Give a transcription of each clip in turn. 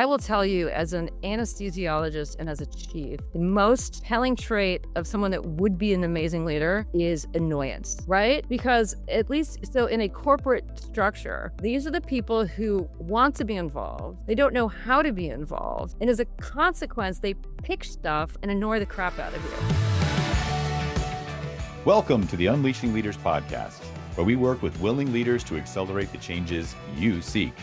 I will tell you, as an anesthesiologist and as a chief, the most telling trait of someone that would be an amazing leader is annoyance, right? Because at least so in a corporate structure, these are the people who want to be involved. They don't know how to be involved. And as a consequence, they pick stuff and annoy the crap out of you. Welcome to the Unleashing Leaders podcast, where we work with willing leaders to accelerate the changes you seek.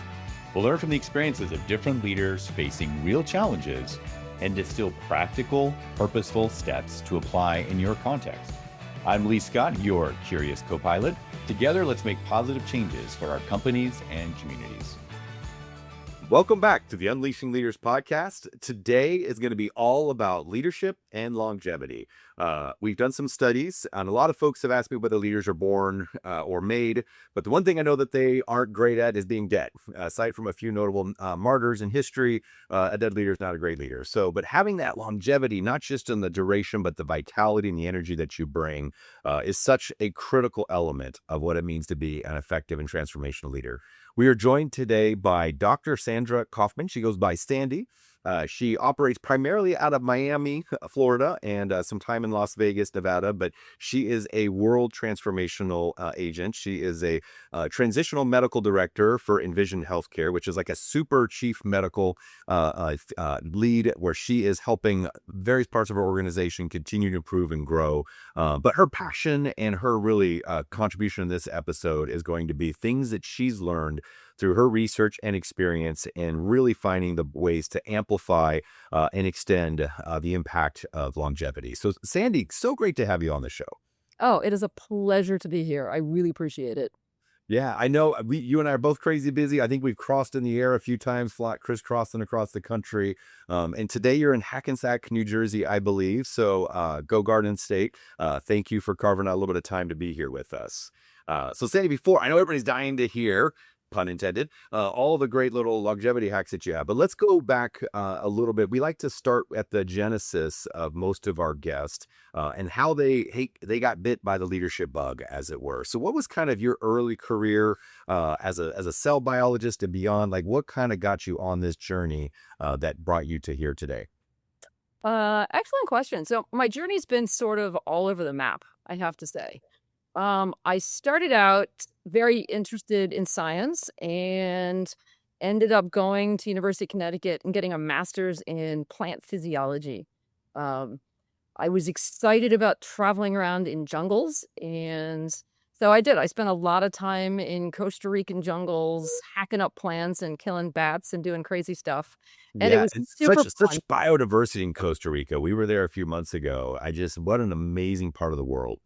We'll learn from the experiences of different leaders facing real challenges and distill practical, purposeful steps to apply in your context. I'm Lee Scott, your curious co-pilot. Together, let's make positive changes for our companies and communities. Welcome back to the Unleashing Leaders podcast. Today is going to be all about leadership and longevity. We've done some studies, and a lot of folks have asked me whether leaders are born or made, but the one thing I know that they aren't great at is being dead. Aside from a few notable martyrs in history, a dead leader is not a great leader. But having that longevity, not just in the duration, but the vitality and the energy that you bring is such a critical element of what it means to be an effective and transformational leader. We are joined today by Dr. Sandra Kaufmann. She goes by Sandy. She operates primarily out of Miami, Florida, and some time in Las Vegas, Nevada, but she is a world transformational agent. She is a transitional medical director for Envision Healthcare, which is like a super chief medical lead, where she is helping various parts of her organization continue to improve and grow. But her passion and her really contribution in this episode is going to be things that she's learned through her research and experience, and really finding the ways to amplify and extend the impact of longevity. So Sandy, so great to have you on the show. Oh, it is a pleasure to be here. I really appreciate it. Yeah, I know you and I are both crazy busy. I think we've crossed in the air a few times, crisscrossing across the country. And today you're in Hackensack, New Jersey, I believe. So go Garden State. Thank you for carving out a little bit of time to be here with us. So Sandy, I know everybody's dying to hear, pun intended, all the great little longevity hacks that you have. But let's go back a little bit. We like to start at the genesis of most of our guests and how they got bit by the leadership bug, as it were. So what was kind of your early career as a cell biologist and beyond? Like, what kind of got you on this journey that brought you to here today? Excellent question. So my journey's been sort of all over the map, I have to say. I started out very interested in science and ended up going to University of Connecticut and getting a master's in plant physiology. I was excited about traveling around in jungles, and so I did. I spent a lot of time in Costa Rican jungles, hacking up plants and killing bats and doing crazy stuff. And it was super fun. Such biodiversity in Costa Rica. We were there a few months ago. What an amazing part of the world.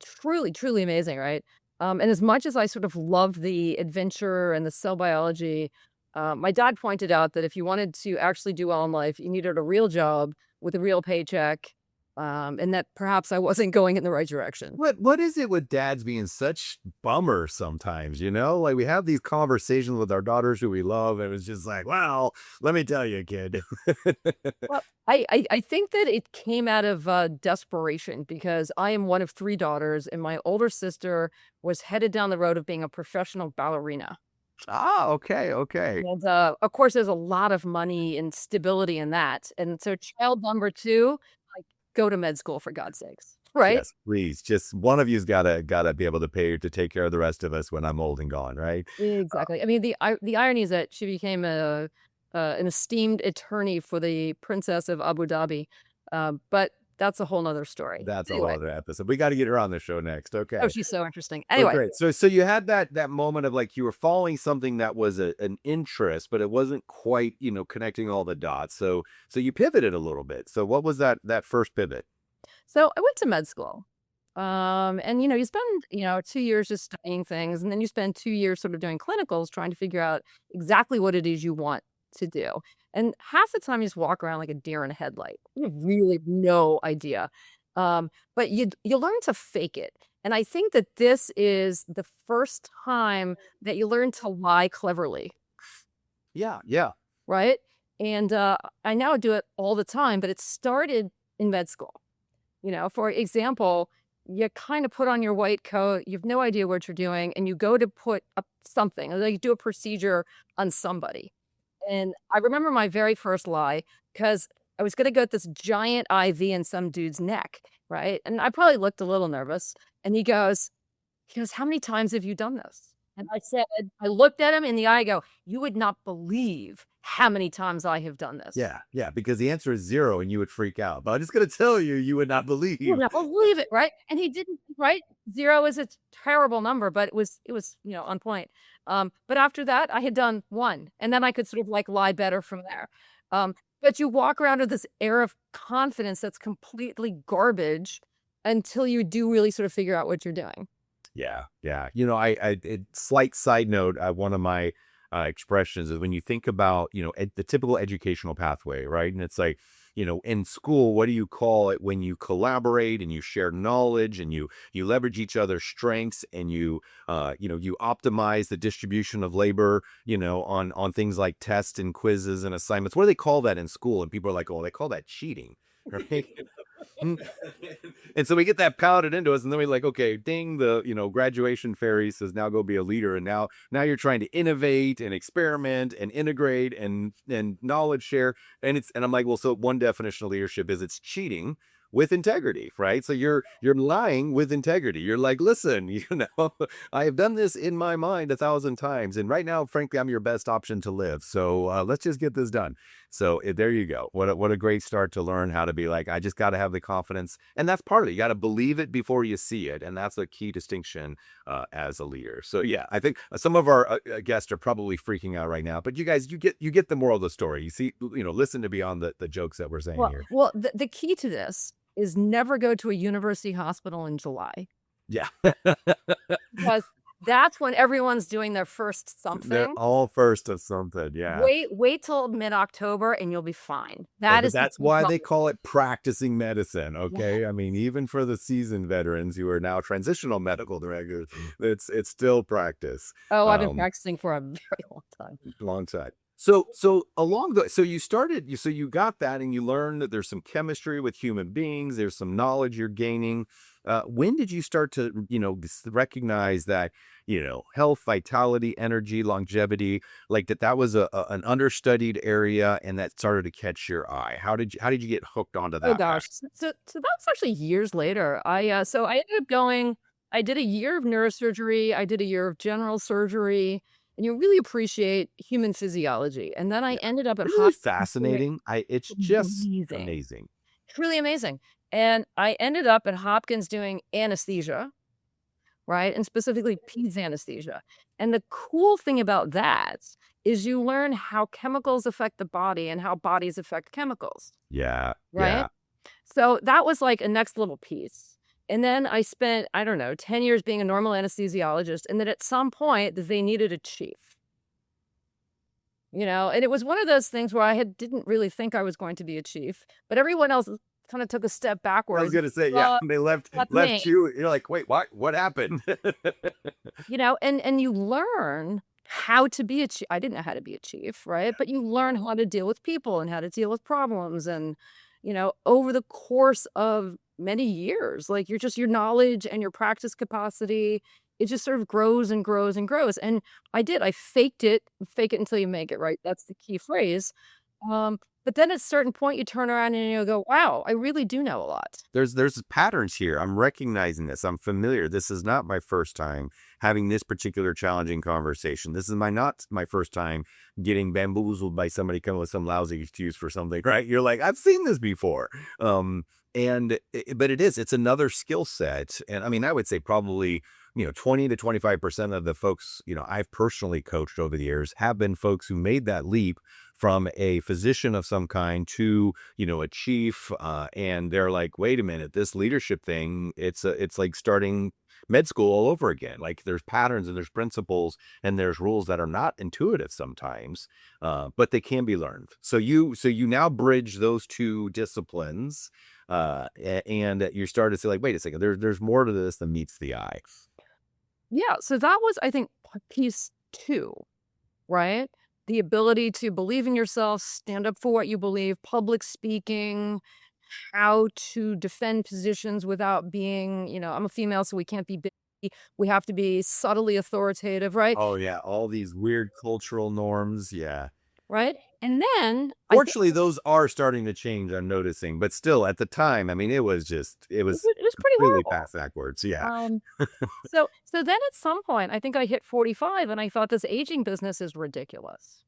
Truly, truly amazing, right? And as much as I sort of love the adventure and the cell biology, my dad pointed out that if you wanted to actually do well in life, you needed a real job with a real paycheck, and that perhaps I wasn't going in the right direction. What is it with dads being such bummers sometimes, Like, we have these conversations with our daughters who we love, and it's just like, well, let me tell you, kid. Well, I think that it came out of desperation, because I am one of three daughters, and my older sister was headed down the road of being a professional ballerina. Ah, okay. And of course, there's a lot of money and stability in that. And so child number two, like, go to med school, for God's sakes, right? Yes, please. Just one of you's gotta be able to pay to take care of the rest of us when I'm old and gone, right? Exactly. I mean, the irony is that she became an esteemed attorney for the Princess of Abu Dhabi, but that's a whole nother story. That's a Anyway. whole other episode. We got to get her on the show next. Okay. Oh, she's so interesting. Oh, Anyway, great. So you had that moment of, like, you were following something that was an interest, but it wasn't quite, connecting all the dots. So you pivoted a little bit. So what was that first pivot? so I went to med school. And you spend 2 years just studying things, and then you spend 2 years sort of doing clinicals, trying to figure out exactly what it is you want to do. And half the time you just walk around like a deer in a headlight. You have really no idea. But you learn to fake it. And I think that this is the first time that you learn to lie cleverly, Yeah. right? And I now do it all the time, but it started in med school. For example, you kind of put on your white coat, you have no idea what you're doing, and you go to put up something, like you do a procedure on somebody. And I remember my very first lie because I was gonna get this giant IV in some dude's neck, right? And I probably looked a little nervous, and he goes, "How many times have you done this?" And I looked at him in the eye, I go, "You would not believe how many times I have done this." Yeah, yeah, because the answer is 0 and you would freak out. But I'm just gonna tell you, you would not You would believe. not believe it, right? And he didn't, right? 0 is a terrible number, but it was on point. But after that, I had done 1, and then I could sort of, like, lie better from there. But you walk around with this air of confidence that's completely garbage until you do really sort of figure out what you're doing. Yeah, yeah. Slight side note, one of my expressions is when you think about, the typical educational pathway, right? And it's like, in school, what do you call it when you collaborate and you share knowledge and you leverage each other's strengths and you optimize the distribution of labor, on things like tests and quizzes and assignments. What do they call that in school? And people are like, oh, they call that cheating. Right. Mm. And so we get that pounded into us, and then we're like, okay, ding, the graduation fairy says now go be a leader, and now you're trying to innovate and experiment and integrate and knowledge share, and I'm like, well, so one definition of leadership is it's cheating with integrity, right? So you're lying with integrity. You're like, listen, I have done this in my mind 1,000 times, and right now, frankly, I'm your best option to live. So let's just get this done. So there you go. What a great start to learn how to be like, I just got to have the confidence. And that's part of it. You got to believe it before you see it. And that's a key distinction as a leader. So yeah, I think some of our guests are probably freaking out right now, but you guys, you get the moral of the story. You see, listen to beyond the jokes that we're saying here. Well, the key to this is never go to a university hospital in July, Yeah. because that's when everyone's doing their first They're something. all first of something. Yeah. Wait till mid-October and you'll be fine. Yeah, That but is the that's key why problem. they call it practicing medicine, Yeah. okay? I mean, even for the seasoned veterans who are now transitional medical directors, it's still practice. Oh, I've been Um, practicing for a very long time. Long time. So along the so you started you so you got that and you learned that there's some chemistry with human beings, there's some knowledge you're gaining. When did you start to, recognize that, health, vitality, energy, longevity, like that was an understudied area and that started to catch your eye? How did you get hooked onto Oh that path? gosh. So that's actually years later. So I ended up going I did a year of neurosurgery, I did a year of general surgery, and you really appreciate human physiology. And then I Yeah. ended up at Really Hopkins doing fascinating. It's just amazing. amazing. It's really amazing. And I ended up at Hopkins doing anesthesia, right? And specifically peds anesthesia. And the cool thing about that is you learn how chemicals affect the body and how bodies affect chemicals, Yeah, right? yeah. So that was like a next little piece. And then I spent, I don't know, 10 years being a normal anesthesiologist. And then at some point they needed a chief, and it was one of those things where didn't really think I was going to be a chief, but everyone else kind of took a step I was backwards. gonna say, yeah, Uh, they left But me, left you. You're like, wait, what? What happened? and you learn how to be a chief. I didn't know how to be a chief, right? But you learn how to deal with people and how to deal with problems. And, over the course of many years, like your knowledge and your practice capacity, it just sort of grows and grows and grows. And I fake it until you make it, right? That's the key phrase. But then at a certain point, you turn around and you go, wow, I really do know a lot. There's patterns here. I'm recognizing this. I'm familiar. This is not my first time having this particular challenging conversation. This is not my first time getting bamboozled by somebody coming with some lousy excuse for something, right? You're like, I've seen this before. But it's another skill set. And I mean, I would say probably, 20 to 25% of the folks, I've personally coached over the years have been folks who made that leap from a physician of some kind to, a chief. And they're like, wait a minute, this leadership thing, it's like starting med school all over again. Like there's patterns and there's principles and there's rules that are not intuitive sometimes, but they can be learned. So you now bridge those two disciplines, and you start to say like, wait a second, there's more to this than meets the eye. Yeah. So that was, I think, piece two, right? The ability to believe in yourself, stand up for what you believe, public speaking, how to defend positions without being, I'm a female, so we can't be big. We have to be subtly authoritative, right? Oh yeah, all these weird cultural norms. Yeah. right? And then I think Fortunately, those are starting to change, I'm noticing, but still at the time, I mean, it was it was pretty completely horrible. past backwards. Yeah. Um, so then at some point, I think I hit 45 and I thought this aging business is ridiculous,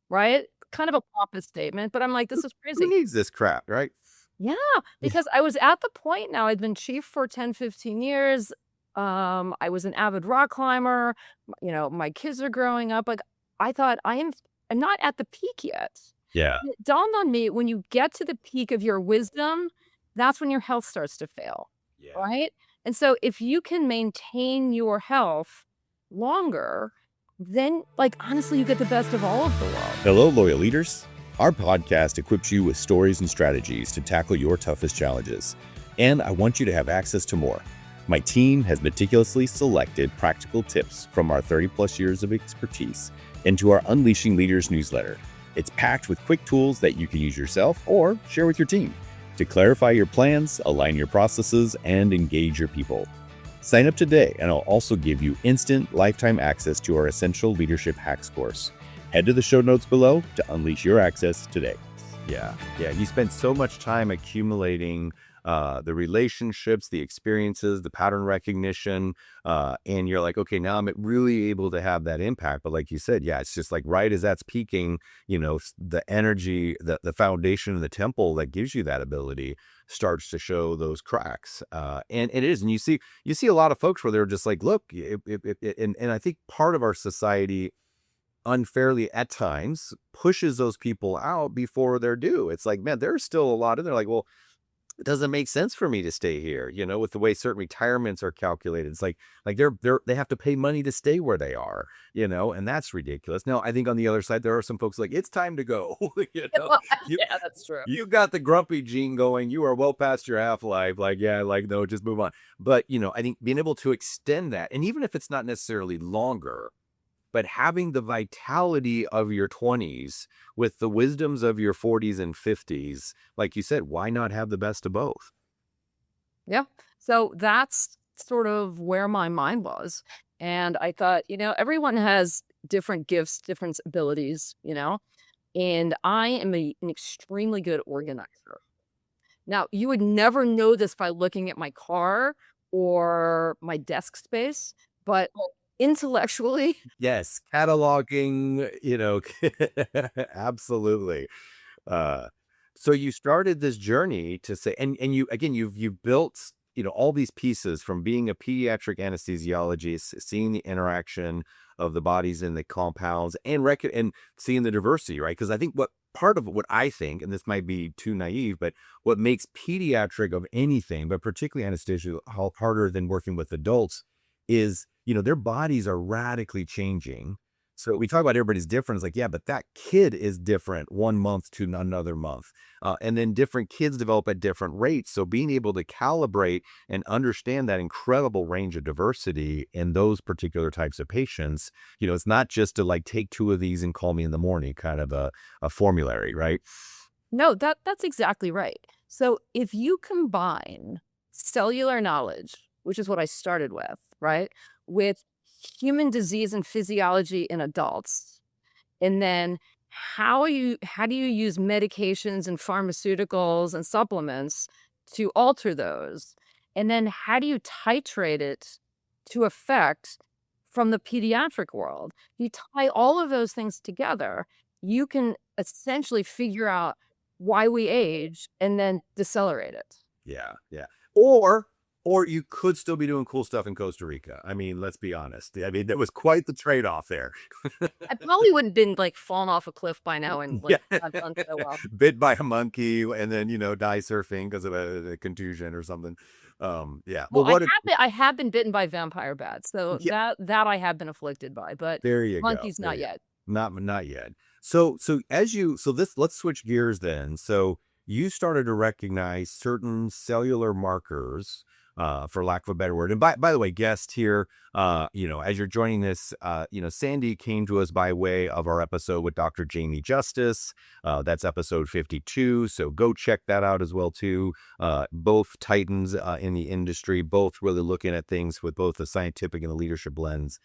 right? Kind of a pompous statement, but I'm like, Who this is who crazy. needs this crap, right? Yeah, Yeah. because I was at the point now, I'd been chief for 10, 15 years. I was an avid rock climber. My kids are growing up. Like I thought I'm not at the peak yet. Yeah. And it dawned on me when you get to the peak of your wisdom, that's when your health starts to fail, Yeah. right? And so if you can maintain your health longer, then like honestly, you get the best of all of the world. Hello, loyal leaders. Our podcast equips you with stories and strategies to tackle your toughest challenges. And I want you to have access to more. My team has meticulously selected practical tips from our 30 plus years of expertise into our Unleashing Leaders newsletter. It's packed with quick tools that you can use yourself or share with your team to clarify your plans, align your processes, and engage your people. Sign up today, and I'll also give you instant lifetime access to our Essential Leadership Hacks course. Head to the show notes below to unleash your access today. Yeah. You spend so much time accumulating the relationships, the experiences, the pattern recognition, and you're like, okay, now I'm really able to have that impact. But like you said, yeah, it's just like right as that's peaking, the energy, the foundation of the temple that gives you that ability starts to show those cracks. And it is, and you see a lot of folks where they're just like, look, and I think part of our society unfairly at times pushes those people out before they're due. It's like, man, there's still a lot in there. Like, well, it doesn't make sense for me to stay here, with the way certain retirements are calculated. It's like they have to pay money to stay where they are, and that's ridiculous. Now, I think on the other side, there are some folks like, it's time to go. Well, You yeah, that's true. you got the grumpy gene going. You are well past your half-life. Like, yeah, like, no, just move on. But, I think being able to extend that, and even if it's not necessarily longer, but having the vitality of your 20s with the wisdoms of your 40s and 50s, like you said, why not have the best of both? Yeah. So that's sort of where my mind was. And I thought, everyone has different gifts, different abilities, and I am an extremely good organizer. Now, you would never know this by looking at my car or my desk space, but intellectually, Yes, cataloging, absolutely. Uh, so you started this journey to say, and you again, you've built, all these pieces from being a pediatric anesthesiologist, seeing the interaction of the bodies and the compounds, and seeing the diversity, right? Because I think what I think, and this might be too naive, but what makes pediatric of anything, but particularly anesthesia, harder than working with adults is, their bodies are radically changing. So we talk about everybody's different. It's like, yeah, but that kid is different 1 month to another month. And then different kids develop at different rates. So being able to calibrate and understand that incredible range of diversity in those particular types of patients, it's not just to like take two of these and call me in the morning, kind of a formulary, right? no, that's exactly right. So if you combine cellular knowledge, which is what I started with, right, with human disease and physiology in adults, and then how do you use medications and pharmaceuticals and supplements to alter those? And then how do you titrate it to effect from the pediatric world? You tie all of those things together, you can essentially figure out why we age and then decelerate it. Yeah, yeah. Or you could still be doing cool stuff in Costa Rica. I mean, let's be honest. I mean, that was quite the trade-off there. I probably wouldn't been like fallen off a cliff by now and Yeah. like not done so well. Bit by a monkey and then, die surfing because of a contusion or something. Yeah. Well, Well, what a I have been bitten by vampire bats, so yeah, that I have been afflicted by, but there you go. monkeys There not you go. yet. Not yet. So let's switch gears then. So you started to recognize certain cellular markers, for lack of a better word. And by the way, guest here, as you're joining this, Sandy came to us by way of our episode with Dr. Jamie Justice. That's episode 52. So go check that out as well too. Both titans in the industry, both really looking at things with both the scientific and the leadership lens.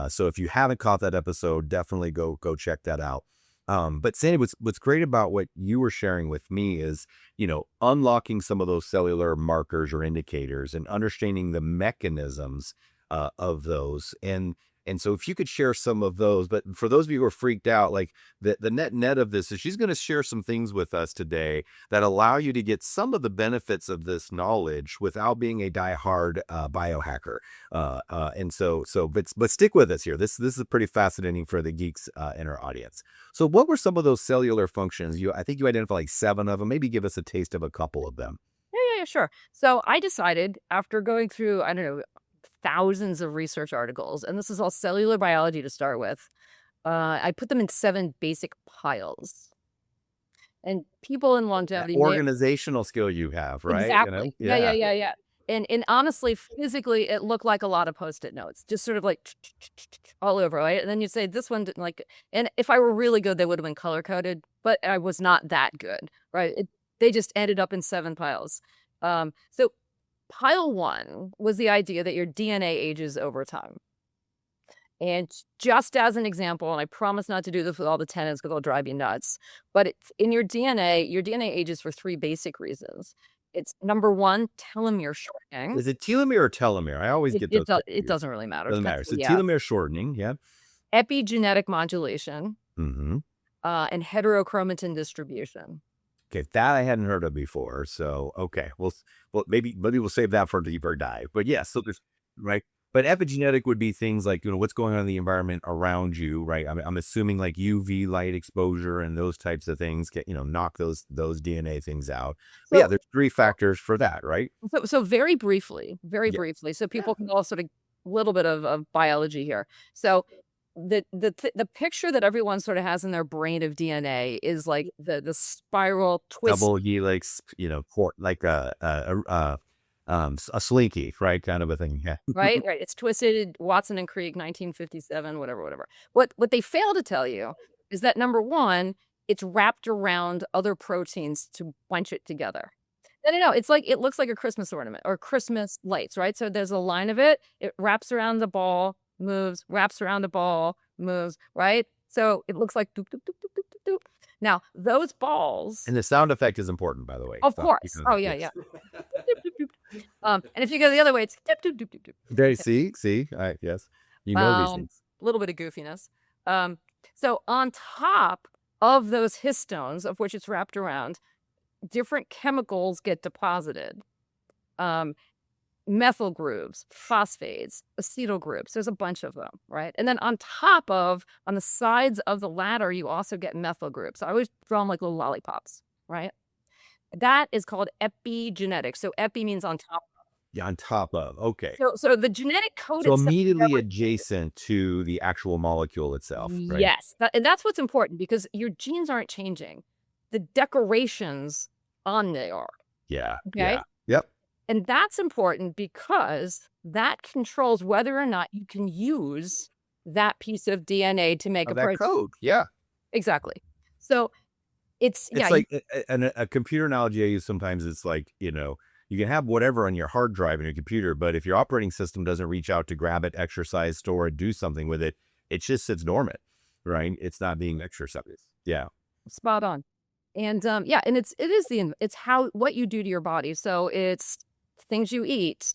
So if you haven't caught that episode, definitely go check that out. But Sandy, what's great about what you were sharing with me is, unlocking some of those cellular markers or indicators and understanding the mechanisms of those. And so if you could share some of those, but for those of you who are freaked out, like the net of this is she's going to share some things with us today that allow you to get some of the benefits of this knowledge without being a diehard biohacker. But stick with us here. This is pretty fascinating for the geeks in our audience. So what were some of those cellular functions? I think you identified like 7 of them. Maybe give us a taste of a couple of them. Yeah, sure. So I decided after going through, I don't know, thousands of research articles, and this is all cellular biology to start with. I put them in 7 basic piles. And people in That longevity may organizational skill you have, right? exactly. Yeah. Yeah. And honestly, physically, it looked like a lot of Post-it notes, just sort of like all over, right? And then you'd say, "This one didn't like," and if I were really good, they would have been color coded, but I was not that good, right? They just ended up in 7 piles. So pile 1 was the idea that your DNA ages over time. And just as an example, and I promise not to do this with all the tenants because 'cause they'll drive you nuts, but it's in your DNA ages for 3 basic reasons. It's number 1, telomere shortening. Is it telomere or telomere? I always get those It confused. doesn't really matter, Doesn't depends matter. who So you ask. telomere shortening, yeah. Epigenetic modulation, Mhm. and heterochromatin distribution. Okay, that I hadn't heard of before. So, okay, well, maybe we'll save that for a deeper dive. But yes, so there's right. But epigenetic would be things like what's going on in the environment around you, right? I'm assuming like UV light exposure and those types of things get knock those DNA things out. But yeah, So there's 3 factors for that, right? so very Yeah, briefly, so yeah. people can all sort of little bit of biology here. So the picture that everyone sort of has in their brain of DNA is like the spiral twist, Double helix, like a slinky, right? Kind of a thing. Yeah. right? Right. It's twisted. Watson and Crick, 1957, whatever. What they fail to tell you is that number 1, it's wrapped around other proteins to bunch it together. No. It's like it looks like a Christmas ornament or Christmas lights, right? So there's a line of it. It wraps around the ball, moves, wraps around the ball, moves, right? So it looks like doop, doop, doop, doop, doop, doop, doop. Now, those balls, And the sound effect is important, by the way. of So, course. Oh, yeah. yes. Doop, doop, doop, doop. And if you go the other way, it's doop, doop, doop, doop, doop. There, Okay. see, yes, these things. A little bit of goofiness. Um, so on top of those histones, of which it's wrapped around, different chemicals get deposited. Um, Methyl groups, phosphates, acetyl groups. There's a bunch of them, right? And then on the sides of the ladder, you also get methyl groups. I always draw them like little lollipops, right? That is called epigenetics. So epi means on top. Yeah, on top of, okay. So the genetic code So itself immediately never adjacent to the actual molecule itself, right? yes, and that's what's important because your genes aren't changing. The decorations on they are, Yeah, okay? yeah. Yep. And that's important because that controls whether or not you can use that piece of DNA to make Of a that protein. code, yeah. Exactly. So it's It's yeah, like a computer analogy I use sometimes, it's like, you can have whatever on your hard drive in your computer, but if your operating system doesn't reach out to grab it, exercise, store it, do something with it, it just sits dormant, right? It's not being exercised. Yeah. spot on. And yeah, and it's how what you do to your body. So it's things you eat,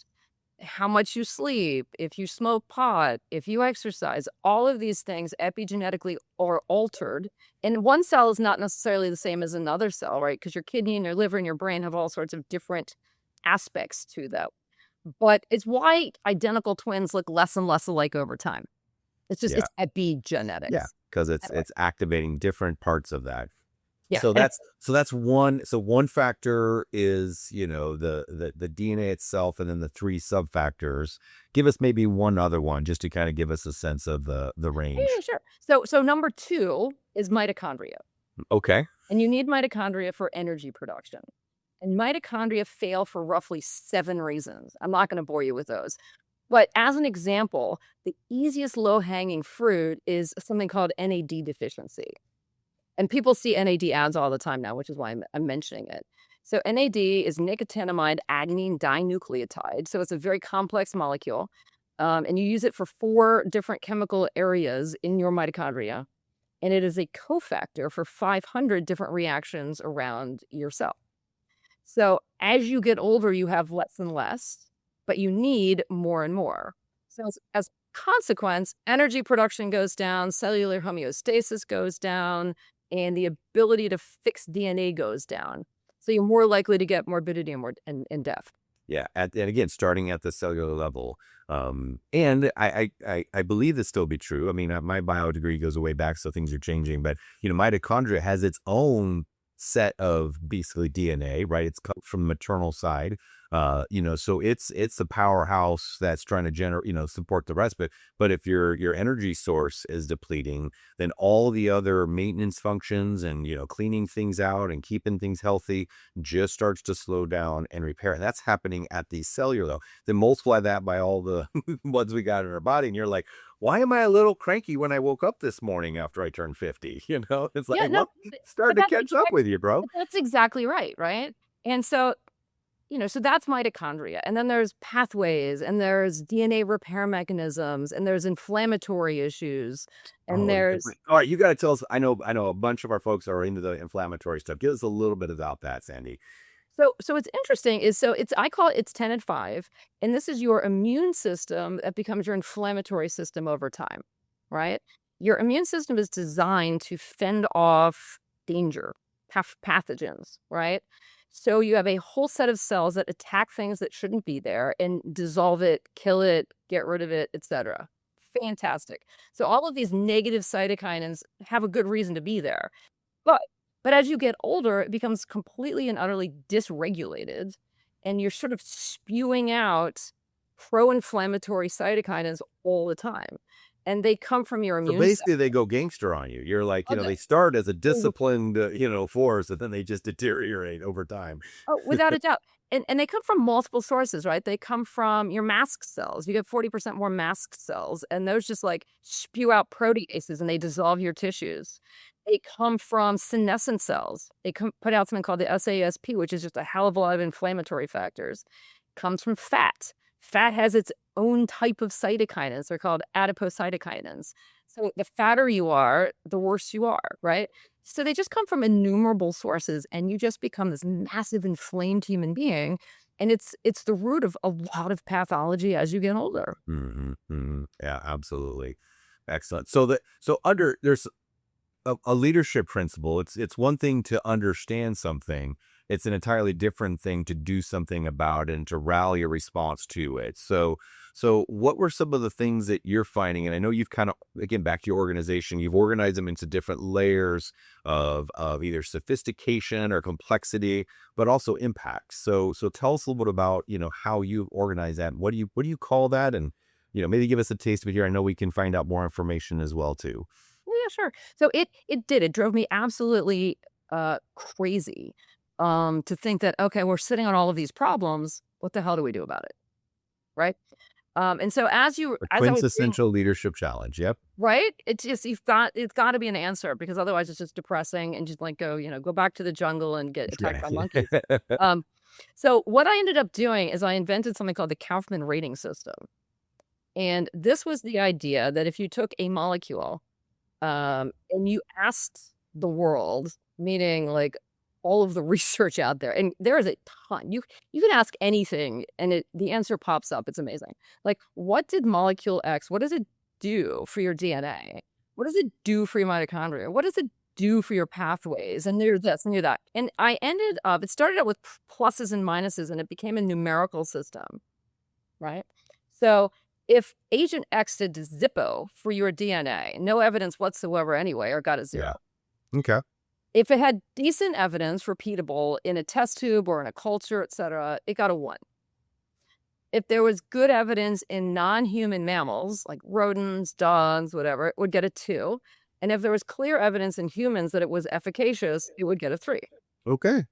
how much you sleep, if you smoke pot, if you exercise, all of these things epigenetically are altered. And one cell is not necessarily the same as another cell, right? Because your kidney and your liver and your brain have all sorts of different aspects to them. But it's why identical twins look less and less alike over time. Yeah. It's Yeah. epigenetics. Because Anyway, it's activating different parts of that. yeah. So And that's one factor is, the DNA itself, and then the 3 sub factors. Give us maybe one other one just to kind of give us a sense of the yeah, range. sure. So number 2 is mitochondria. Okay. And you need mitochondria for energy production. And mitochondria fail for roughly 7 reasons. I'm not going to bore you with those. But as an example, the easiest low-hanging fruit is something called NAD deficiency. And people see NAD ads all the time now, which is why I'm mentioning it. So NAD is nicotinamide adenine dinucleotide. So it's a very complex molecule. And you use it for 4 different chemical areas in your mitochondria. and it is a cofactor for 500 different reactions around your cell. So as you get older, you have less and less, but you need more and more. So as consequence, energy production goes down, cellular homeostasis goes down, and the ability to fix DNA goes down. So you're more likely to get morbidity and death. Yeah, and again, starting at the cellular level, and I believe this still be true. I mean, my bio degree goes way back, so things are changing. But mitochondria has its own set of basically DNA, right? It's come from the maternal side, so it's a powerhouse that's trying to generate, support the rest. But if your energy source is depleting, then all the other maintenance functions and cleaning things out and keeping things healthy just starts to slow down and repair. And that's happening at the cellular level. Then multiply that by all the ones we got in our body, and you're like, why am I a little cranky when I woke up this morning after I turned 50? It's Yeah, like, no, well, but starting to catch up with you, bro. that's exactly right, right? And so, so that's mitochondria. And then there's pathways, and there's DNA repair mechanisms, and there's inflammatory issues, and Oh, there's all right. You got to tell us. I know a bunch of our folks are into the inflammatory stuff. Give us a little bit about that, Sandy. so it's interesting is so it's I call it's 10 and 5, and this is your immune system that becomes your inflammatory system over time, right? Your immune system is designed to fend off danger, pathogens, right? So you have a whole set of cells that attack things that shouldn't be there and dissolve it, kill it, get rid of it, etc. Fantastic. So all of these negative cytokines have a good reason to be there. But but as you get older, it becomes completely and utterly dysregulated, and you're sort of spewing out pro-inflammatory cytokines all the time, and they come from your So immune basically, system. they go gangster on you. You're like, Oh, they start as a disciplined, force, and then they just deteriorate over time. without a doubt. And they come from multiple sources, right? They come from your mast cells. You get 40% more mast cells, and those just like spew out proteases and they dissolve your tissues. They come from senescent cells. They put out something called the SASP, which is just a hell of a lot of inflammatory factors. Comes from fat. Fat has its own type of cytokinins. They're called adipocytokinins. So the fatter you are, the worse you are, right? So they just come from innumerable sources, and you just become this massive inflamed human being, and it's the root of a lot of pathology as you get older. Yeah, absolutely. Excellent. So under there's a leadership principle. It's one thing to understand something. It's an entirely different thing to do something about it and to rally a response to it. So what were some of the things that you're finding? And I know you've kind of, again, back to your organization, you've organized them into different layers of either sophistication or complexity, but also impact. So tell us a little bit about, how you organize that. What do you call that? And, maybe give us a taste of it here. I know we can find out more information as well too. Yeah, sure. So it drove me absolutely crazy to think that, okay, we're sitting on all of these problems. What the hell do we do about it? Right? And so A as I was reading, quintessential leadership challenge. Yep. right? It's just it's got to be an answer, because otherwise it's just depressing and just like go back to the jungle and get attacked Yeah. by monkeys. Um, so what I ended up doing is I invented something called the Kaufman Rating System. And this was the idea that if you took a molecule, and you asked the world, meaning like all of the research out there, and there is a ton. You can ask anything, and the answer pops up. It's amazing. Like, what did molecule X? What does it do for your DNA? What does it do for your mitochondria? What does it do for your pathways? And you're this and you're that. And I ended up. It started out with pluses and minuses, and it became a numerical system, right? So if agent X did Zippo for your DNA, no evidence whatsoever anyway, or got a Yeah. 0. Okay. If it had decent evidence, repeatable in a test tube or in a culture, etc., it got a 1. If there was good evidence in non-human mammals, like rodents, dogs, whatever, it would get a 2. And if there was clear evidence in humans that it was efficacious, it would get a 3. Okay.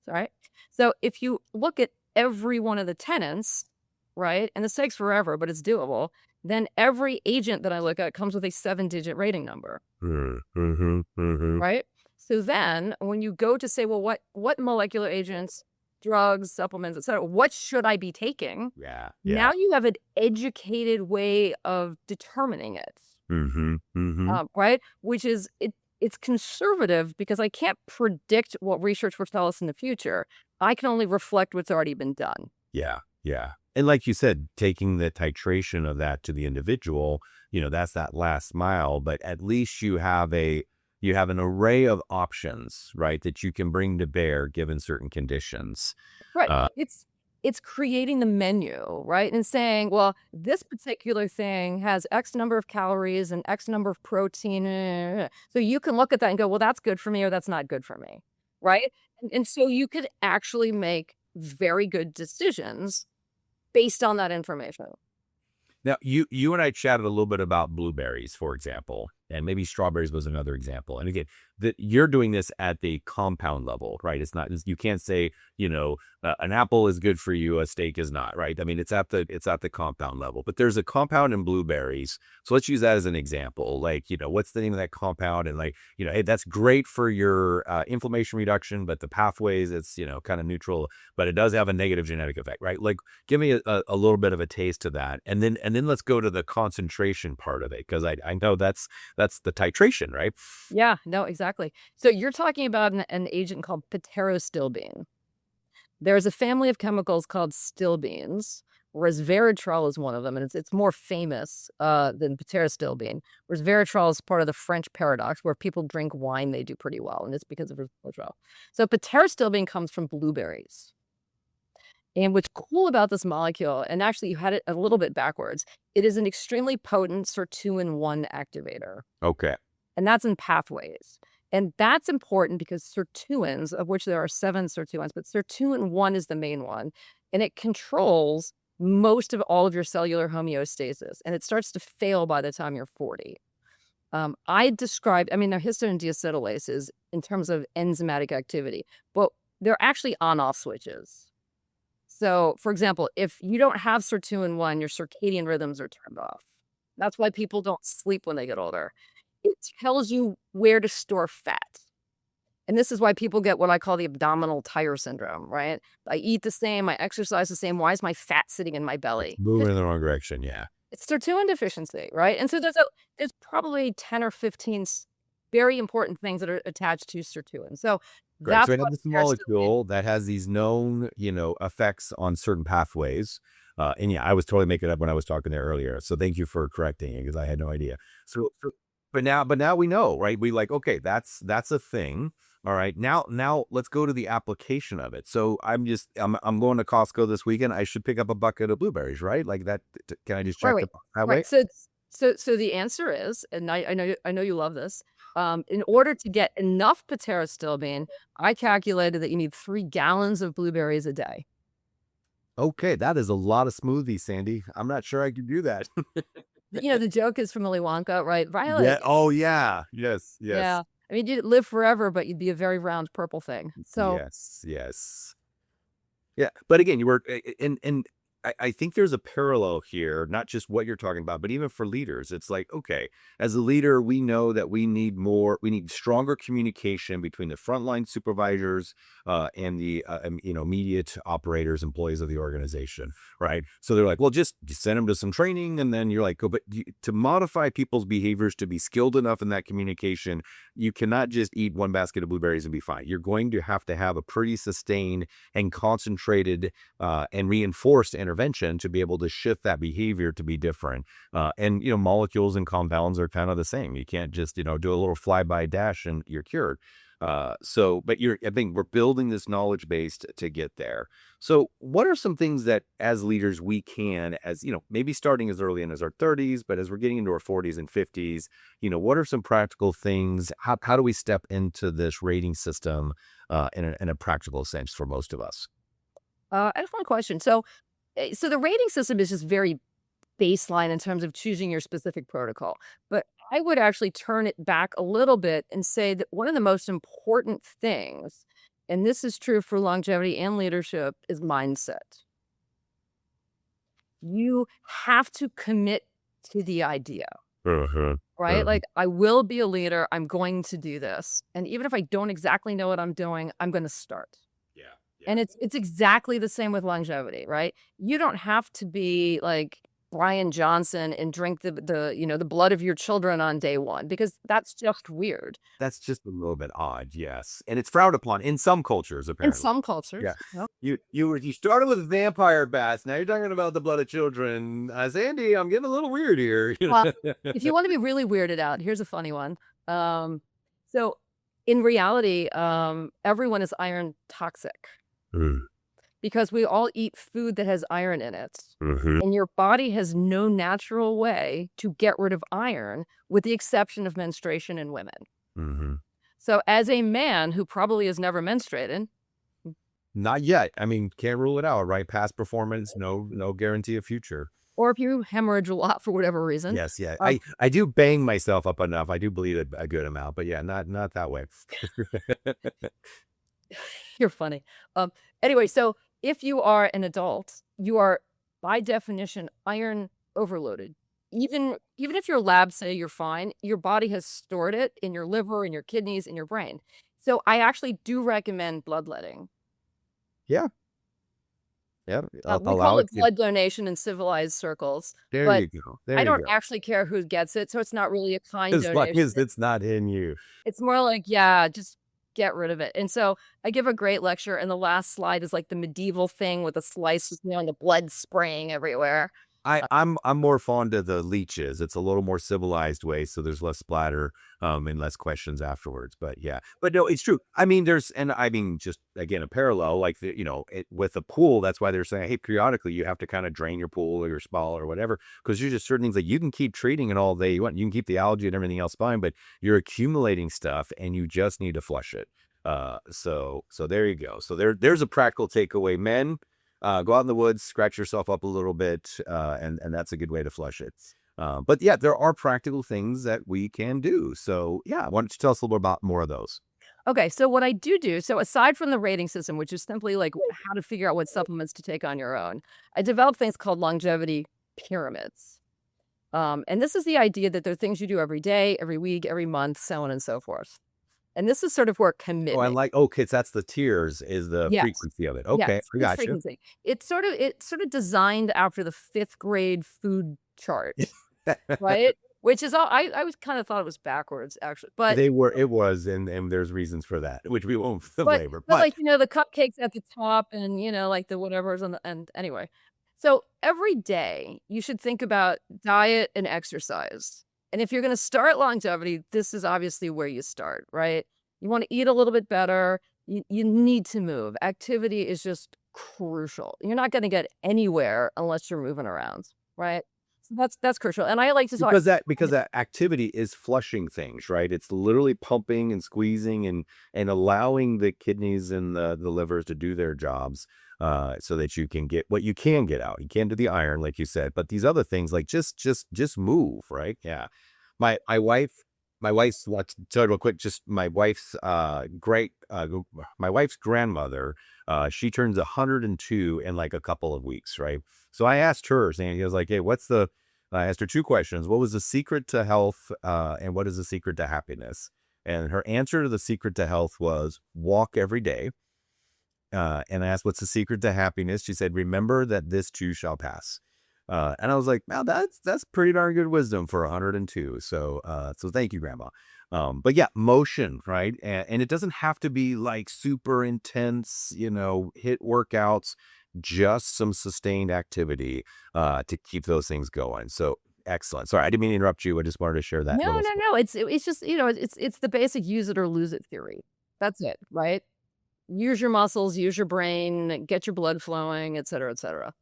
All right. So if you look at every one of the tenants, right, and this takes forever, but it's doable, then every agent that I look at comes with a 7-digit rating number, Mm-hmm. right? So then when you go to say, well, what molecular agents, drugs, supplements, etc., what should I be taking? Yeah. Now you have an educated way of determining it, Mm-hmm. right? Which is it's conservative because I can't predict what research will tell us in the future. I can only reflect what's already been done. Yeah, yeah. And like you said, taking the titration of that to the individual, that's that last mile, but at least you have an array of options, right, that you can bring to bear given certain conditions. Right. Uh, It's creating the menu, right? And saying, well, this particular thing has X number of calories and X number of protein. So you can look at that and go, well, that's good for me or that's not good for me. Right. And so you could actually make very good decisions based on that information. Now, you and I chatted a little bit about blueberries, for example, and maybe strawberries was another example. And again, that you're doing this at the compound level, right? It's not you can't say, an apple is good for you, a steak is not, right? I mean, it's at the compound level. But there's a compound in blueberries. So let's use that as an example. Like, what's the name of that compound? And like, hey, that's great for your inflammation reduction, but the pathways, it's, kind of neutral, but it does have a negative genetic effect, right? Like, give me a little bit of a taste of that, and then let's go to the concentration part of it, because I know that's the titration, right? Yeah, no, exactly. So you're talking about an agent called pterostilbene. There's a family of chemicals called stilbenes, resveratrol is one of them, and it's more famous, than pterostilbene. Resveratrol is part of the French paradox, where people drink wine, they do pretty well, and it's because of resveratrol. So pterostilbene comes from blueberries, and what's cool about this molecule, and actually you had it a little bit backwards, it is an extremely potent sirtuin-1 activator. Okay. And that's in pathways. And that's important because sirtuins, of which there are 7 sirtuins, but sirtuin-1 is the main one, and it controls most of all of your cellular homeostasis, and it starts to fail by the time you're 40. They're histone deacetylases in terms of enzymatic activity, but they're actually on-off switches. So, for example, if you don't have sirtuin-1, your circadian rhythms are turned off. That's why people don't sleep when they get older. It tells you where to store fat. And this is why people get what I call the abdominal tire syndrome, right? I eat the same, I exercise the same. Why is my fat sitting in my It's belly? moving 'Cause in the wrong direction. Yeah. it's sirtuin deficiency, right? And so there's probably 10 or 15 very important things that are attached to sirtuin. So Great. So that's we have what this pterostilbene. molecule that has these known, effects on certain pathways. And yeah, I was totally making it up when I was talking there earlier. So thank you for correcting it, because I had no idea. But now we know, right? We like, okay, that's a thing. All right. Now let's go to the application of it. So I'm going to Costco this weekend. I should pick up a bucket of blueberries, right? Like that. Can I just Right, check the right, pathway? right. So the answer is, and I know you love this. In order to get enough pterostilbene, I calculated that you need 3 gallons of blueberries a day. Okay, that is a lot of smoothies, Sandy. I'm not sure I could do that. The joke is from Willy Wonka, right? Yeah. Violet, Oh, yeah. Yes. Yes. yeah. I mean, you'd live forever, but you'd be a very round purple thing. So, Yes. Yes. Yeah, but again, you were and I think there's a parallel here, not just what you're talking about, but even for leaders. It's like, okay, as a leader, we know that we need stronger communication between the frontline supervisors and the immediate operators, employees of the organization, right? So they're like, well, just send them to some training, and then you're like, oh, but to modify people's behaviors to be skilled enough in that communication, you cannot just eat one basket of blueberries and be fine. You're going to have a pretty sustained and concentrated and reinforced intervention to be able to shift that behavior to be different. And molecules and compounds are kind of the same. You can't just do a little flyby dash and you're cured. But I think we're building this knowledge base to get there. So what are some things that as leaders we can, as maybe starting as early in as our 30s, but as we're getting into our 40s and 50s, what are some practical things? How do we step into this rating system in a practical sense for most of us? excellent question. So the rating system is just very baseline in terms of choosing your specific protocol. But I would actually turn it back a little bit and say that one of the most important things, and this is true for longevity and leadership, is mindset. You have to commit to the idea, Uh-huh. right? Uh-huh. Like, I will be a leader. I'm going to do this. And even if I don't exactly know what I'm doing, I'm going to start. Yeah. Yeah. And it's exactly the same with longevity, right? You don't have to be like Brian Johnson and drink the blood of your children on day one, because that's just weird. That's just a little bit odd, yes, and it's frowned upon in some cultures, In apparently. some Yeah. cultures, yep. You started with vampire bats, now you're talking about the blood of children. Sandy, I'm getting a little weird here. Well, if you wanna be really weirded out, here's a funny one. So in reality, everyone is iron toxic Mm, because we all eat food that has iron in it, mhm, and your body has no natural way to get rid of iron with the exception of menstruation in women. mhm. So as a man who probably has never menstruated, Not yet. I mean, can't rule it out, right? Past performance, no guarantee of future. or if you hemorrhage a lot for whatever reason, Yes, yeah. um, I do bang myself up enough. I do bleed a good amount, but yeah, not that way. you're funny. Anyway, so if you are an adult, you are by definition iron overloaded. Even if your labs say you're fine, your body has stored it in your liver, in your kidneys, in your brain. So I actually do recommend bloodletting. Yeah, yeah. We call Allow it it to blood donation in civilized circles, there but you go. There I you don't go. actually care who gets it, so it's not really a kind As long donation. as it's not in you. It's more like, yeah, just get rid of it. And so I give a great lecture, and the last slide is like the medieval thing with a slice, and the blood spraying everywhere. I'm more fond of the leeches. It's a little more civilized way, so there's less splatter, and less questions afterwards. But yeah, but no, it's true. I mean, just again, a parallel, like with a pool. That's why they're saying, hey, periodically you have to kind of drain your pool or your spa or whatever, because there's just certain things that you can keep treating it all day you want. You can keep the algae and everything else fine, but you're accumulating stuff, and you just need to flush it. So there you go. So there's a practical takeaway, men. Go out in the woods, scratch yourself up a little bit, and that's a good way to flush it. But yeah, there are practical things that we can do. So yeah, why don't you tell us a little about more of those? Okay, so what I do so aside from the rating system, which is simply like how to figure out what supplements to take on your own, I developed things called longevity pyramids. And this is the idea that there are things you do every day, every week, every month, so on and so forth. And this is sort of where Oh, I commitment. like, oh, kids, that's the tiers is the Yes. frequency of it. Yes, Okay, I food got you. frequency. It's sort of designed after the 5th grade food chart, right? Which is all I was kinda thought it was backwards, actually, but It was, and there's reasons for that, which we won't but belabor. but, But like, the cupcakes at the top and, like, the whatever's on the end anyway. So, every day, you should think about diet and exercise, and if you're gonna start longevity, this is obviously where you start, right? You wanna eat a little bit better, you need to move. Activity is just crucial. You're not gonna get anywhere unless you're moving around, right? So that's crucial, and I like to talk. because that activity is flushing things, right? It's literally pumping and squeezing and allowing the kidneys and the livers to do their jobs, so that you can get what you can get out. You can't do the iron, like you said, but these other things, like just move, right? Yeah. My my wife my wife's let's tell you real quick, just my wife's grandmother, she turns 102 in like a couple of weeks, right? So I asked her, saying, he was like, hey, I asked her two questions. What was the secret to health? And what is the secret to happiness? And her answer to the secret to health was walk every day. And I asked, what's the secret to happiness? She said, remember that this too shall pass. And I was like, wow, that's pretty darn good wisdom for 102. So thank you, Grandma. But yeah, motion, right? And it doesn't have to be like super intense, hit workouts, just some sustained activity to keep those things going. So excellent. Sorry, I didn't mean to interrupt you. I just wanted to share that No, little no, story. no, it's just, it's the basic use it or lose it theory. That's it, right? Use your muscles, use your brain, get your blood flowing, et cetera.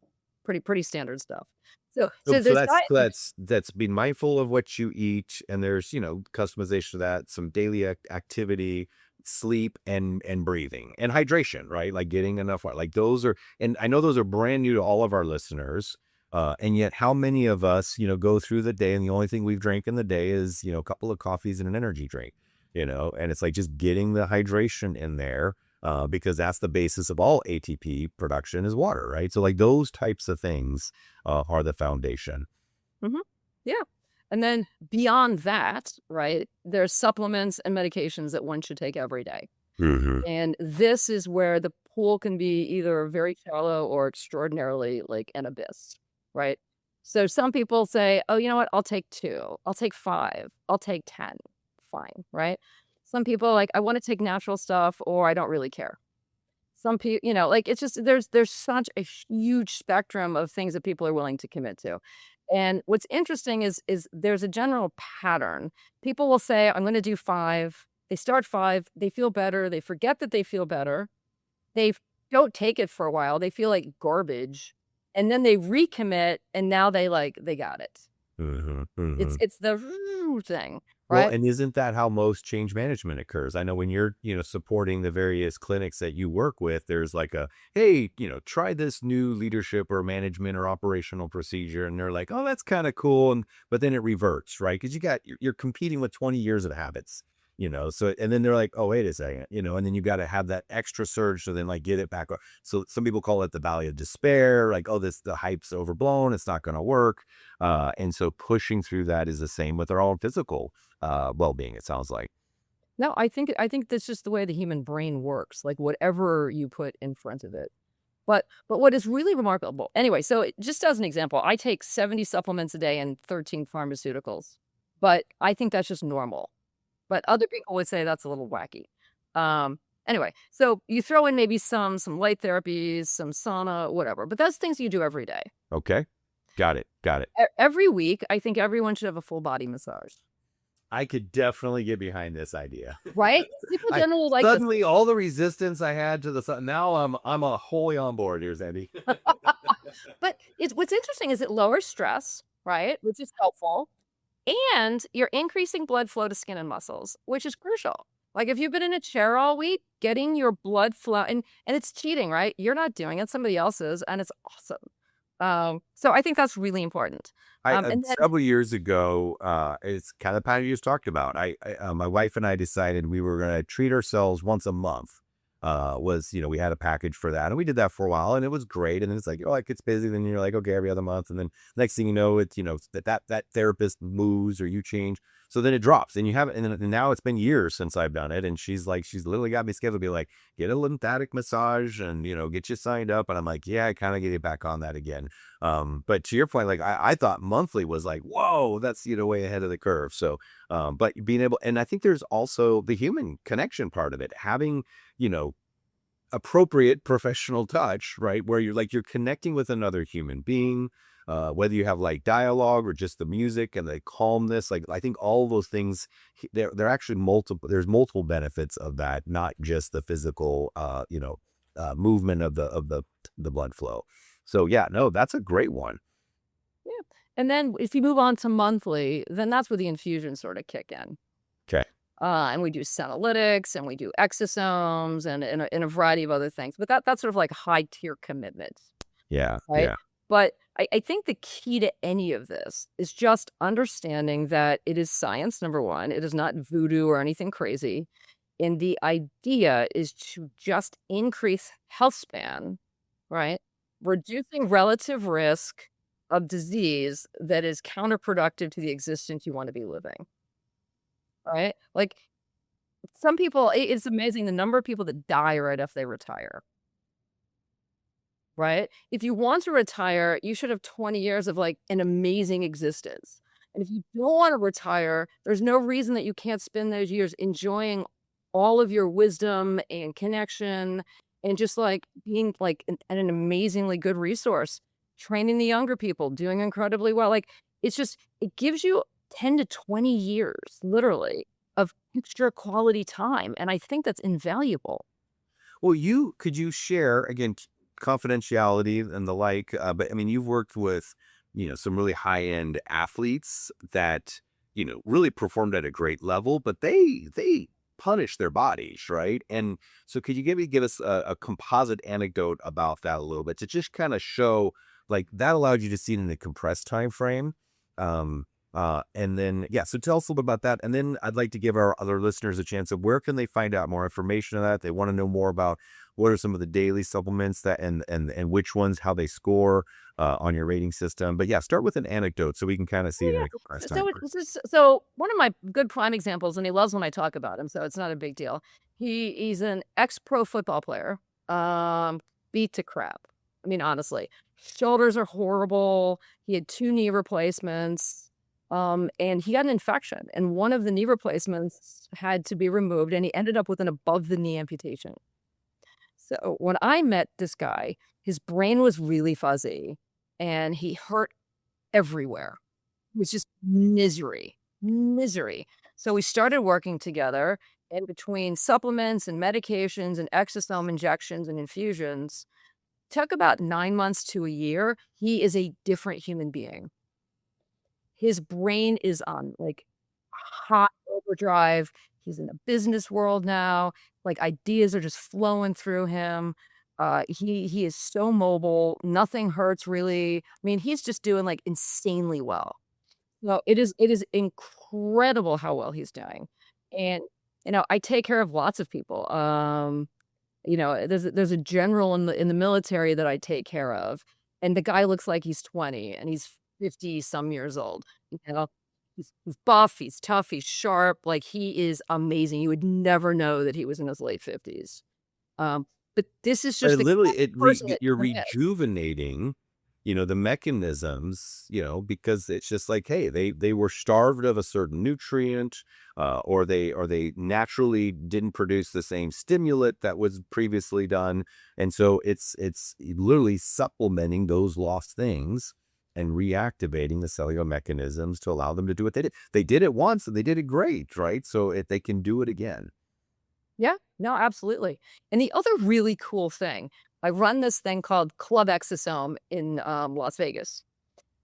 Pretty standard stuff. So So, so so there's that's diet. that's being mindful of what you eat, and there's customization of that, some daily activity, sleep, and breathing and hydration, right? Like getting enough water. Like those are, and I know those are brand new to all of our listeners. And yet, how many of us, go through the day, and the only thing we've drank in the day is, a couple of coffees and an energy drink, and it's like just getting the hydration in there, because that's the basis of all ATP production is water, right? So like those types of things are the foundation. Mhm. Yeah. And then beyond that, right, there's supplements and medications that one should take every day. Hmm. And this is where the pool can be either very shallow or extraordinarily like an abyss, right? So some people say, "Oh, you know what? I'll take 2. I'll take 5. I'll take 10." Fine, right? Some people are like, "I wanna take natural stuff," or "I don't really care." Some people, like, it's just there's such a huge spectrum of things that people are willing to commit to. And what's interesting is there's a general pattern. People will say, "I'm gonna do 5." They start 5, they feel better, they forget that they feel better. They don't take it for a while, they feel like garbage, and then they recommit, and now they got it. Mhm, It's mhm. it's the thing, Well, right? and isn't that how most change management occurs? I know when you're, supporting the various clinics that you work with, there's like a, hey, try this new leadership or management or operational procedure. And they're like, oh, that's kind of cool. But then it reverts, right? Because you're competing with 20 years of habits, so, and then they're like, oh, wait a second, and then you got to have that extra surge to then like get it back. So some people call it the valley of despair, like, oh, the hype's overblown. It's not going to work. And so pushing through that is the same with our own physical well-being, it sounds like. No, I think that's just the way the human brain works, like, whatever you put in front of it. But what is really remarkable anyway, so just as an example, I take 70 supplements a day and 13 pharmaceuticals, but I think that's just normal. But other people would say that's a little wacky. Anyway, so you throw in maybe some light therapies, some sauna, whatever, but that's things you do every day. Okay. Got it. Got it. Every week, I think everyone should have a full body massage, I could definitely get behind this idea. right? People I generally like this. suddenly all the resistance I had to the sun. Now I'm a wholly on board here, Sandy. But what's interesting is it lowers stress, right? Which is helpful. And you're increasing blood flow to skin and muscles, which is crucial. Like if you've been in a chair all week, getting your blood flow and it's cheating, right? You're not doing it, somebody else is, and it's awesome. So I think that's really important. I And then several years ago, it's kind of the pattern you just talked about. My wife and I decided we were going to treat ourselves once a month. We had a package for that, and we did that for a while, and it was great. And then it's like, oh, like it's busy. Then you're like, okay, every other month, and then next thing you know, it's that therapist moves or you change. So then it drops, and you have it. And now it's been years since I've done it, and she's literally got me scheduled to be like, get a lymphatic massage, and get you signed up. And I'm like, yeah, I kind of get it back on that again. But to your point, like I thought monthly was like, whoa, that's, way ahead of the curve. So, but being able, and I think there's also the human connection part of it, having, you know, appropriate professional touch, right? Where you're connecting with another human being, whether you have like dialogue or just the music and the calmness, like I think all of those things, they're actually there's multiple benefits of that, not just the physical, movement of the blood flow. So yeah, no, that's a great one. yeah. And then if you move on to monthly, then that's where the infusions sort of kick in. Okay. And we do senolytics and we do exosomes and a variety of other things. But that's sort of like high tier commitments, Yeah. right? Yeah. But I think the key to any of this is just understanding that it is science, number one. It is not voodoo or anything crazy. And the idea is to just increase health span, right? Reducing relative risk of disease that is counterproductive to the existence you want to be living, right? Like some people, it's amazing the number of people that die right after they retire, right? If you want to retire, you should have 20 years of like an amazing existence. And if you don't want to retire, there's no reason that you can't spend those years enjoying all of your wisdom and connection and just like being like an amazingly good resource, training the younger people, doing incredibly well. Like it's just, it gives you 10 to 20 years, literally, of extra quality time. And I think that's invaluable. Well, could you share again confidentiality and the like? But I mean, you've worked with some really high end athletes that really performed at a great level, but they punish their bodies, right? And so, could you give us a composite anecdote about that a little bit to just kind of show like that allowed you to see it in a compressed time frame? And then, yeah, so tell us a little bit about that. And then I'd like to give our other listeners a chance of where can they find out more information on that? They want to know more about what are some of the daily supplements that, and which ones, how they score, on your rating system. But yeah, start with an anecdote so we can kind of see Oh, it in yeah. a compressed time So frame. so one of my good prime examples, and he loves when I talk about him, so it's not a big deal. He's an ex-pro football player, beat to crap. I mean, honestly. Shoulders are horrible. He had 2 knee replacements, and he got an infection, and one of the knee replacements had to be removed, and he ended up with an above the knee amputation. So, when I met this guy, his brain was really fuzzy, and he hurt everywhere. It was just misery, misery. So, we started working together, and between supplements and medications and exosome injections and infusions, took about 9 months to a year, he is a different human being. His brain is on, like, hot overdrive. He's in the business world now, like, ideas are just flowing through him. He is so mobile, nothing hurts really. I mean, he's just doing, like, insanely well. So, it is incredible how well he's doing, and, I take care of lots of people, there's a general in the military that I take care of, and the guy looks like he's 20, and he's 50 some years old, you know? He's buff, he's tough, he's sharp, like, he is amazing. You would never know that he was in his late 50s. But this is But just the literally, kind of person that you're he is. rejuvenating, the mechanisms, because it's just like, hey, they were starved of a certain nutrient, or they naturally didn't produce the same stimulant that was previously done, and so it's literally supplementing those lost things and reactivating the cellular mechanisms to allow them to do what they did. They did it once and they did it great, right? So they can do it again. Yeah, no, absolutely. And the other really cool thing, I run this thing called Club Exosome in, Las Vegas,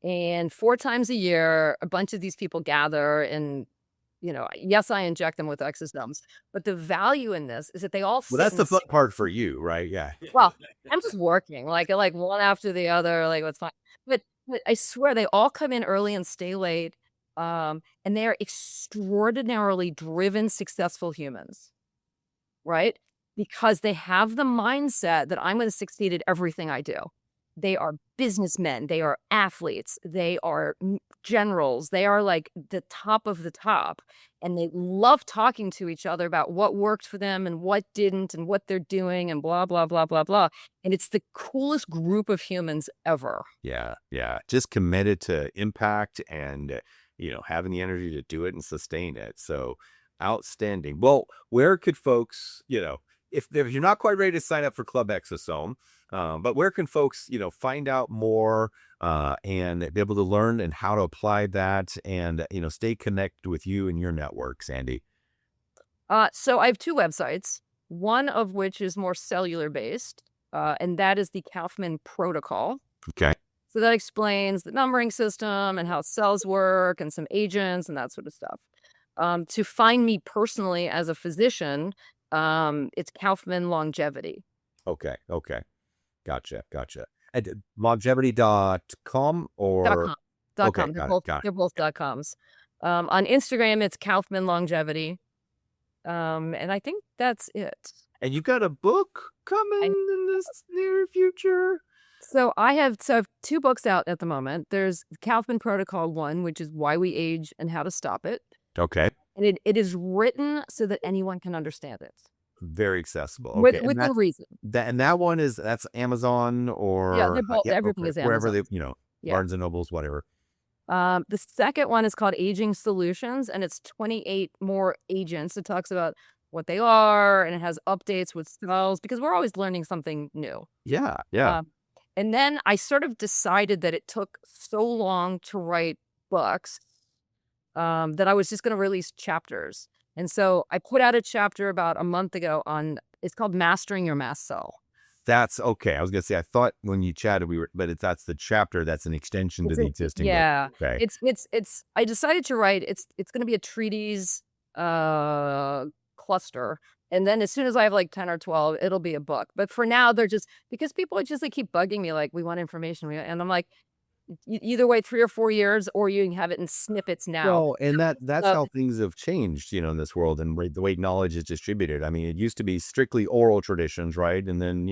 and 4 times a year, a bunch of these people gather and, yes, I inject them with exosomes, but the value in this is that they all Well, sit that's in the the fun same. part for you, right? Yeah. Well, I'm just working, like, one after the other, like, it's fine. But I swear they all come in early and stay late, and they are extraordinarily driven, successful humans. Right? Because they have the mindset that I'm gonna succeed at everything I do. They are businessmen, they are athletes, they are generals, they are like the top of the top, and they love talking to each other about what worked for them and what didn't and what they're doing and blah, blah, blah, blah, blah, and it's the coolest group of humans ever. Yeah, yeah. Just committed to impact and, having the energy to do it and sustain it. So outstanding. Well, where could folks, if you're not quite ready to sign up for Club Exosome, but where can folks, find out more and be able to learn and how to apply that and, stay connected with you and your network, Sandy? So I have 2 websites, one of which is more cellular based, and that is the Kaufman Protocol. Okay. So that explains the numbering system and how cells work and some agents and that sort of stuff. To find me personally as a physician, it's Kaufman Longevity. Okay. Okay. Gotcha. Gotcha. And longevity.com Dot or com. Dot okay, com. got it. Got They're both dot coms. On Instagram, it's Kaufman Longevity. And I think that's it. And you got a book coming I in this near future? so I have 2 books out at the moment. There's Kaufman Protocol 1, which is Why We Age and How to Stop It. Okay. And it is written so that anyone can understand it Very accessible. with Okay. And within reason. that one that's Amazon Yeah, they're or both yeah, everything okay. is Wherever they, Amazon. Yeah. Barnes and Nobles, whatever. The second one is called Aging Solutions, and it's 28 more agents. It talks about what they are, and it has updates with styles because we're always learning something new. Yeah. Yeah. Um, and then I sort of decided that it took so long to write books, that I was just gonna release chapters. And so I put out a chapter about a month ago on it's called Mastering Your Mast Cell. That's okay. I was gonna say I thought when you chatted but that's the chapter that's an extension to It's the an existing book. yeah. Okay. It's I decided to write it's gonna be a treatise, cluster, and then as soon as I have, like, 10 or 12, it'll be a book. But for now, they're just because people are just, like, keep bugging me, like, "We want information, and I'm like, either wait 3 or 4 years, or you can have it in snippets now." Well, and that's So how things have changed, in this world and the way knowledge is distributed. I mean, it used to be strictly oral traditions, right? And then,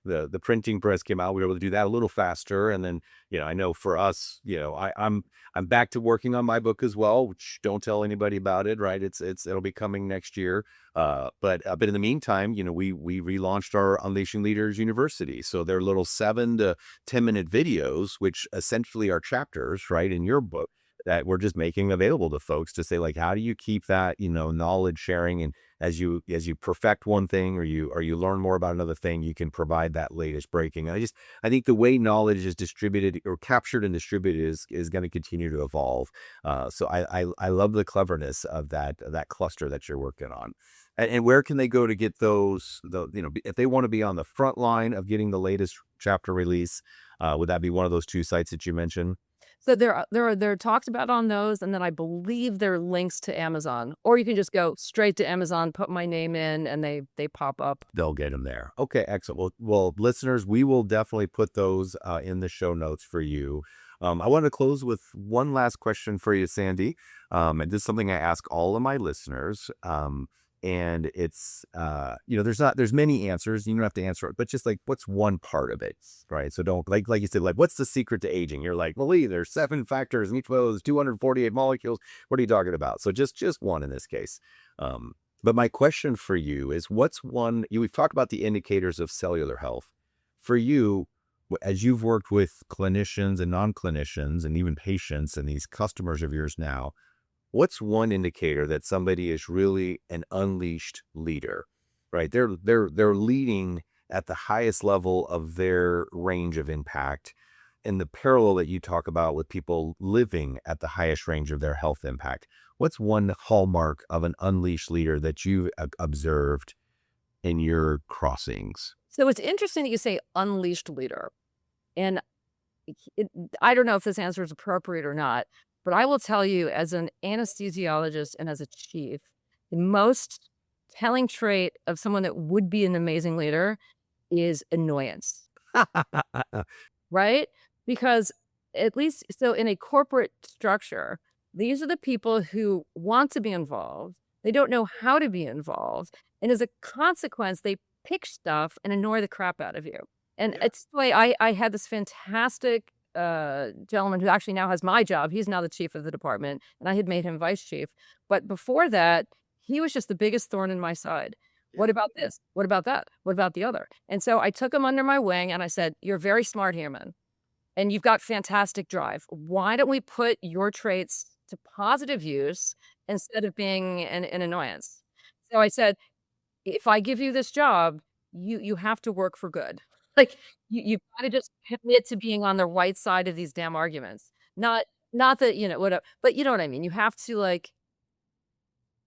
the printing press came out, we were able to do that a little faster. And then, I know for us, I'm back to working on my book as well, which don't tell anybody about it, right? It'll be coming next year. But in the meantime, we relaunched our Unleashing Leaders University. So they're little 7 to 10 minute videos, which essentially are chapters, right, in your book that we're just making available to folks to say, like, how do you keep that, knowledge sharing? And as you perfect one thing, or you learn more about another thing, you can provide that latest breaking. And I think the way knowledge is distributed or captured and distributed is going to continue to evolve. So I love the cleverness of that cluster that you're working on. And where can they go to get if they want to be on the front line of getting the latest chapter release, would that be one of those 2 sites that you mentioned? So there are talks about on those, and then I believe there are links to Amazon, or you can just go straight to Amazon, put my name in, and they pop up. They'll get them there. Okay, excellent. Well, listeners, we will definitely put those in the show notes for you. I want to close with one last question for you, Sandy. And this is something I ask all of my listeners. And it's, there's many answers. You don't have to answer it, but just like, what's one part of it, right? So don't, like you said, like, what's the secret to aging? You're like, well, Lee, there's 7 factors and each one of those 248 molecules. What are you talking about? So just one in this case. But my question for you is, what's one, we've talked about the indicators of cellular health. For you, as you've worked with clinicians and non-clinicians and even patients and these customers of yours now, what's one indicator that somebody is really an unleashed leader, right? They're leading at the highest level of their range of impact, and the parallel that you talk about with people living at the highest range of their health impact. What's one hallmark of an unleashed leader that you've observed in your crossings? So it's interesting that you say unleashed leader. And I don't know if this answer is appropriate or not, but I will tell you, as an anesthesiologist and as a chief, the most telling trait of someone that would be an amazing leader is annoyance, right? Because at least so in a corporate structure, these are the people who want to be involved. They don't know how to be involved. And as a consequence, they pick stuff and annoy the crap out of you. And it's the way I had this fantastic gentleman who actually now has my job. He's now the chief of the department, and I had made him vice chief. But before that, he was just the biggest thorn in my side. What about this? What about that? What about the other? And so I took him under my wing and I said, you're very smart, human, and you've got fantastic drive. Why don't we put your traits to positive use instead of being an annoyance? So I said, if I give you this job, you have to work for good. Like, you've gotta just commit to being on the right side of these damn arguments. Not that, whatever, but you know what I mean? You have to, like,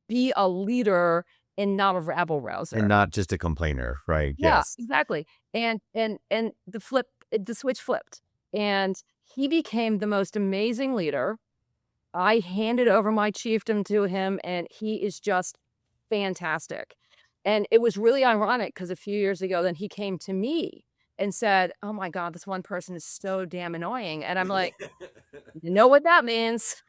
be a leader and not a rabble rouser. And not just a complainer, right? Yeah, Yes. exactly. And the switch flipped, and he became the most amazing leader. I handed over my chiefdom to him, and he is just fantastic. And it was really ironic because a few years ago, then he came to me and said, "Oh my God, this one person is so damn annoying." And I'm like, "You know what that means?"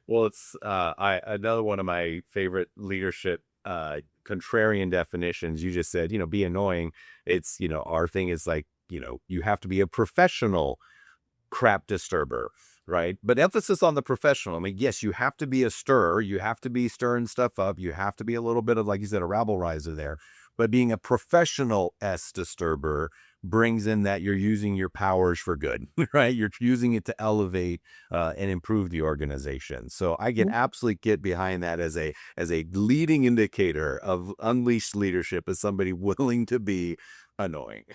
Well, it's another one of my favorite leadership contrarian definitions. You just said, be annoying. It's, our thing is like, you have to be a professional crap disturber, right? But emphasis on the professional. I mean, yes, you have to be a stirrer. You have to be stirring stuff up. You have to be a little bit of, like you said, a rabble riser there. But being a professional disturber brings in that you're using your powers for good, right? You're using it to elevate and improve the organization. So I can absolutely get behind that as a leading indicator of unleashed leadership, as somebody willing to be annoying.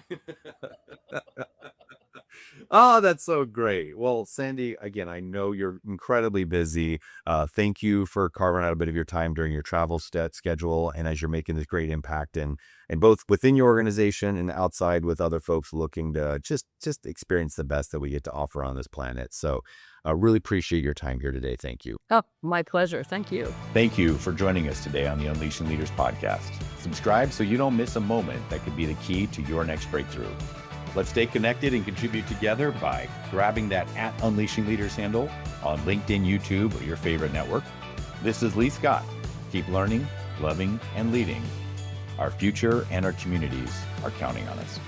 Oh, that's so great. Well, Sandy, again, I know you're incredibly busy. Thank you for carving out a bit of your time during your travel schedule, and as you're making this great impact and both within your organization and outside with other folks looking to just experience the best that we get to offer on this planet. So I really appreciate your time here today. Thank you. Oh, my pleasure. Thank you. Thank you for joining us today on the Unleashing Leaders podcast. Subscribe so you don't miss a moment that could be the key to your next breakthrough. Let's stay connected and contribute together by grabbing that @Unleashing Leaders handle on LinkedIn, YouTube, or your favorite network. This is Lee Scott. Keep learning, loving, and leading. Our future and our communities are counting on us.